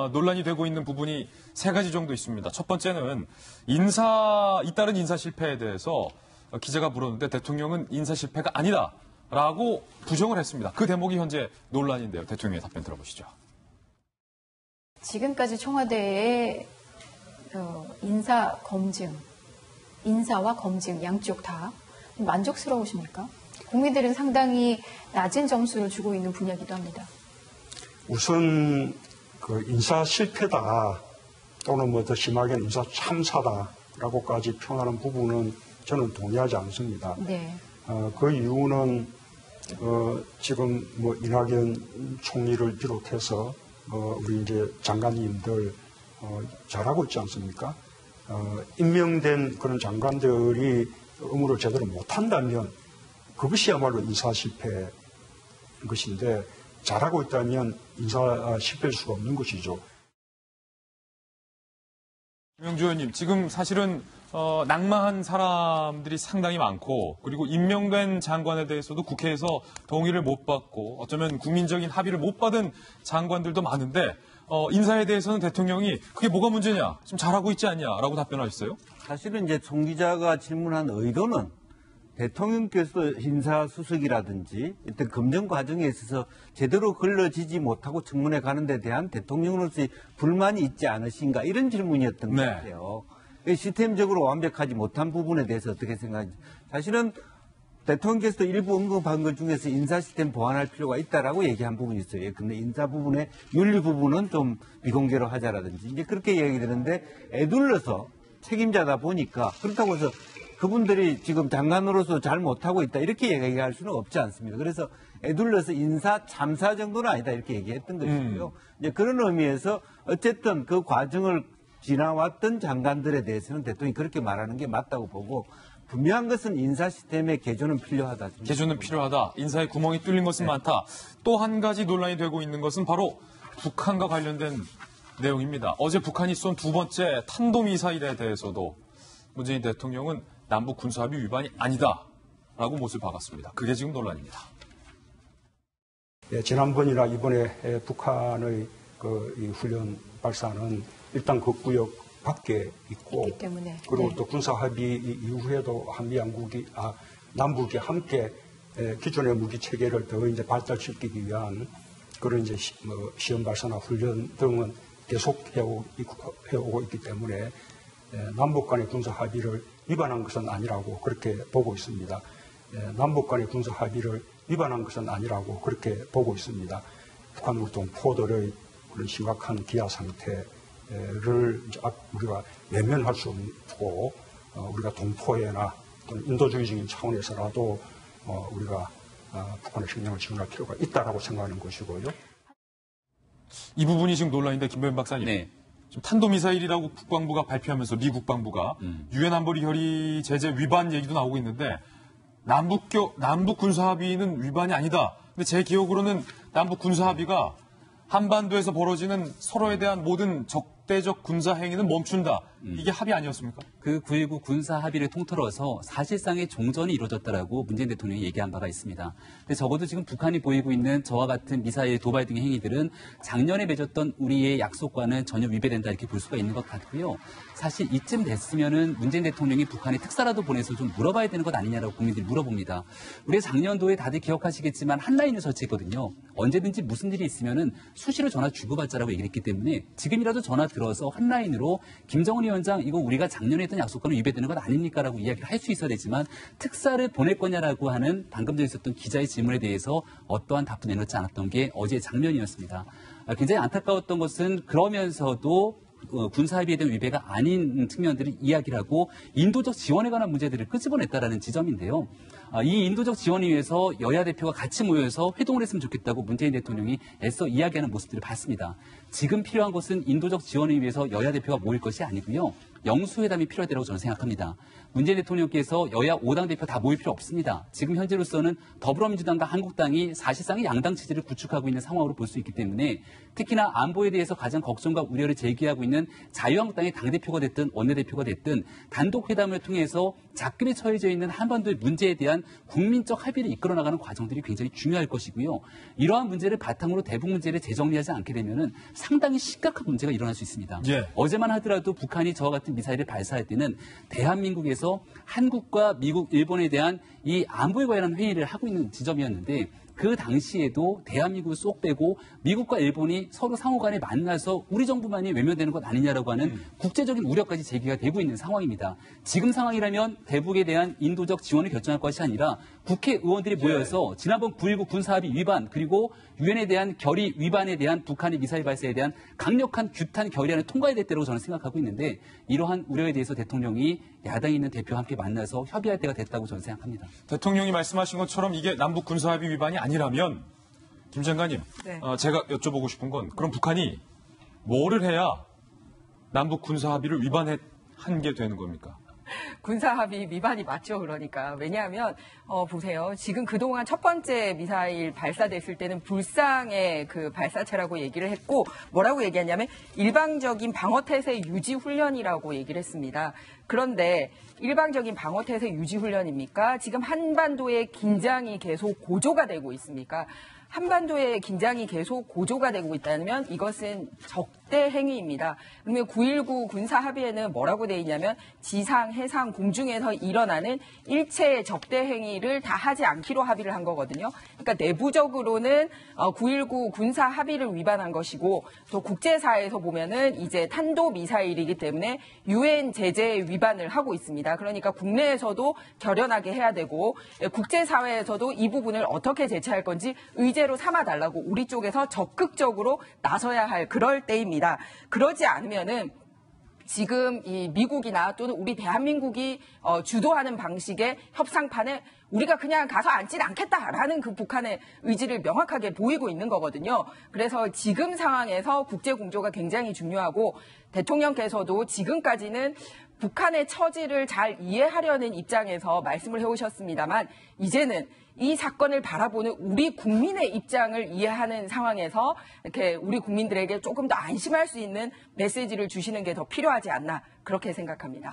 논란이 되고 있는 부분이 세 가지 정도 있습니다. 첫 번째는 잇따른 인사 실패에 대해서 기자가 물었는데 대통령은 인사 실패가 아니다라고 부정을 했습니다. 그 대목이 현재 논란인데요. 대통령의 답변 들어보시죠. 지금까지 청와대의 인사 검증, 인사와 검증 양쪽 다 만족스러우십니까? 국민들은 상당히 낮은 점수를 주고 있는 분야이기도 합니다. 우선 그 인사 실패다 또는 뭐 더 심하게 인사 참사다라고까지 표현하는 부분은 저는 동의하지 않습니다. 네. 그 이유는 지금 뭐 이낙연 총리를 비롯해서 우리 이제 장관님들 잘하고 있지 않습니까? 임명된 그런 장관들이 업무를 제대로 못한다면 그것이야말로 인사 실패인 것인데 잘하고 있다면 인사 실패일 수가 없는 것이죠. 김영주 의원님, 지금 사실은 낙마한 사람들이 상당히 많고 그리고 임명된 장관에 대해서도 국회에서 동의를 못 받고 어쩌면 국민적인 합의를 못 받은 장관들도 많은데 인사에 대해서는 대통령이 그게 뭐가 문제냐, 지금 잘하고 있지 않냐라고 답변하셨어요? 사실은 이제 송 기자가 질문한 의도는 대통령께서 인사수석이라든지 일단 검증 과정에 있어서 제대로 걸러지지 못하고 청문회 가는 데 대한 대통령으로서의 불만이 있지 않으신가 이런 질문이었던 것 같아요. 시스템적으로 완벽하지 못한 부분에 대해서 어떻게 생각하는지. 사실은 대통령께서도 일부 언급한 것 중에서 인사 시스템 보완할 필요가 있다라고 얘기한 부분이 있어요. 근데 인사 부분의 윤리 부분은 좀 비공개로 하자라든지 이제 그렇게 얘기 드는데 애둘러서 책임자다 보니까 그렇다고 해서 그분들이 지금 장관으로서 잘 못하고 있다 이렇게 얘기할 수는 없지 않습니다. 그래서 애둘러서 인사 참사 정도는 아니다 이렇게 얘기했던 것이고요. 이제 그런 의미에서 어쨌든 그 과정을 지나왔던 장관들에 대해서는 대통령이 그렇게 말하는 게 맞다고 보고 분명한 것은 인사 시스템의 개조는 필요하다. 개조는 필요하다. 인사에 구멍이 뚫린 것은 많다. 또 한 가지 논란이 되고 있는 것은 바로 북한과 관련된 내용입니다. 어제 북한이 쏜 두 번째 탄도미사일에 대해서도 문재인 대통령은 남북 군사합의 위반이 아니다라고 못을 박았습니다. 그게 지금 논란입니다. 예, 지난번이나 이번에 북한의 이 훈련 발사는 일단 그 구역 밖에 있고 그리고 또 군사합의 이후에도 한미 양국이 남북이 함께 기존의 무기 체계를 더 이제 발달시키기 위한 그런 이제 시험 발사나 훈련 등은 계속 해오고 있기 때문에 남북 간의 군사 합의를 위반한 것은 아니라고 그렇게 보고 있습니다. 남북 간의 군사 합의를 위반한 것은 아니라고 그렇게 보고 있습니다. 북한 동포들의 그런 심각한 기아 상태를 우리가 외면할 수 없고 우리가 동포애나 또는 인도주의적인 차원에서라도 우리가 북한의 식량을 지원할 필요가 있다라고 생각하는 것이고요. 이 부분이 지금 논란인데 김병현 박사님. 네. 지금 탄도미사일이라고 국방부가 발표하면서 미 국방부가 유엔 안보리 결의 제재 위반 얘기도 나오고 있는데 남북 군사합의는 위반이 아니다. 근데 제 기억으로는 남북 군사합의가 한반도에서 벌어지는 서로에 대한 모든 적대적 군사 행위는 멈춘다. 이게 합의 아니었습니까? 그 9.19 군사 합의를 통틀어서 사실상의 종전이 이루어졌다라고 문재인 대통령이 얘기한 바가 있습니다. 근데 적어도 지금 북한이 보이고 있는 저와 같은 미사일 도발 등의 행위들은 작년에 맺었던 우리의 약속과는 전혀 위배된다 이렇게 볼 수가 있는 것 같고요. 사실 이쯤 됐으면은 문재인 대통령이 북한에 특사라도 보내서 좀 물어봐야 되는 것 아니냐라고 국민들이 물어봅니다. 우리 작년도에 다들 기억하시겠지만 한라인을 설치했거든요. 언제든지 무슨 일이 있으면은 수시로 전화 주고받자라고 얘기했기 때문에 지금이라도 전화 들어서 한라인으로 김정은 위원장 이거 우리가 작년에 했던 약속과는 위배되는 것 아닙니까? 라고 이야기를 할 수 있어야 되지만 특사를 보낼 거냐라고 하는 방금 전에 있었던 기자의 질문에 대해서 어떠한 답도 내놓지 않았던 게 어제의 장면이었습니다. 굉장히 안타까웠던 것은 그러면서도 군사합의에 대한 위배가 아닌 측면들을 이야기를 하고 인도적 지원에 관한 문제들을 끄집어냈다라는 지점인데요. 이 인도적 지원을 위해서 여야 대표가 같이 모여서 회동을 했으면 좋겠다고 문재인 대통령이 애써 이야기하는 모습들을 봤습니다. 지금 필요한 것은 인도적 지원을 위해서 여야 대표가 모일 것이 아니고요. 영수회담이 필요하다고 저는 생각합니다. 문재인 대통령께서 여야 5당 대표 다 모일 필요 없습니다. 지금 현재로서는 더불어민주당과 한국당이 사실상의 양당 체제를 구축하고 있는 상황으로 볼 수 있기 때문에 특히나 안보에 대해서 가장 걱정과 우려를 제기하고 있는 자유한국당의 당대표가 됐든 원내대표가 됐든 단독 회담을 통해서 작금에 처해져 있는 한반도의 문제에 대한 국민적 합의를 이끌어 나가는 과정들이 굉장히 중요할 것이고요. 이러한 문제를 바탕으로 대북 문제를 재정리하지 않게 되면은 상당히 심각한 문제가 일어날 수 있습니다. 예. 어제만 하더라도 북한이 저와 같은 미사일을 발사할 때는 대한민국에서 한국과 미국, 일본에 대한 이 안보에 관한 회의를 하고 있는 지점이었는데 그 당시에도 대한민국을 쏙 빼고 미국과 일본이 서로 상호간에 만나서 우리 정부만이 외면되는 것 아니냐라고 하는 국제적인 우려까지 제기가 되고 있는 상황입니다. 지금 상황이라면 대북에 대한 인도적 지원을 결정할 것이 아니라 국회의원들이 모여서 지난번 9.19 군사합의 위반 그리고 유엔에 대한 결의 위반에 대한 북한의 미사일 발사에 대한 강력한 규탄 결의안을 통과해야 될 때라고 저는 생각하고 있는데 이러한 우려에 대해서 대통령이 야당에 있는 대표와 함께 만나서 협의할 때가 됐다고 저는 생각합니다. 대통령이 말씀하신 것처럼 이게 남북 군사합의 위반이 아니라면 김 장관님, 네. 제가 여쭤보고 싶은 건 그럼 북한이 뭐를 해야 남북 군사합의를 위반한 게 되는 겁니까? 군사합의 위반이 맞죠, 그러니까. 왜냐하면, 보세요. 지금 그동안 첫 번째 미사일 발사됐을 때는 불상의 그 발사체라고 얘기를 했고, 뭐라고 얘기했냐면, 일방적인 방어태세 유지 훈련이라고 얘기를 했습니다. 그런데, 일방적인 방어태세 유지 훈련입니까? 지금 한반도의 긴장이 계속 고조가 되고 있습니까? 한반도의 긴장이 계속 고조가 되고 있다면 이것은 적대 행위입니다. 그러면 9.19 군사합의에는 뭐라고 되어 있냐면 지상, 해상, 공중에서 일어나는 일체의 적대 행위를 다 하지 않기로 합의를 한 거거든요. 그러니까 내부적으로는 9.19 군사합의를 위반한 것이고 또 국제사회에서 보면은 이제 탄도미사일이기 때문에 유엔 제재 위반을 하고 있습니다. 그러니까 국내에서도 결연하게 해야 되고 국제사회에서도 이 부분을 어떻게 제재할 건지 의제로 삼아달라고 우리 쪽에서 적극적으로 나서야 할 그럴 때입니다. 그러지 않으면은 지금 이 미국이나 또는 우리 대한민국이 주도하는 방식의 협상판에 우리가 그냥 가서 앉진 않겠다라는 그 북한의 의지를 명확하게 보이고 있는 거거든요. 그래서 지금 상황에서 국제 공조가 굉장히 중요하고 대통령께서도 지금까지는 북한의 처지를 잘 이해하려는 입장에서 말씀을 해오셨습니다만 이제는 이 사건을 바라보는 우리 국민의 입장을 이해하는 상황에서 이렇게 우리 국민들에게 조금 더 안심할 수 있는 메시지를 주시는 게 더 필요하지 않나 그렇게 생각합니다.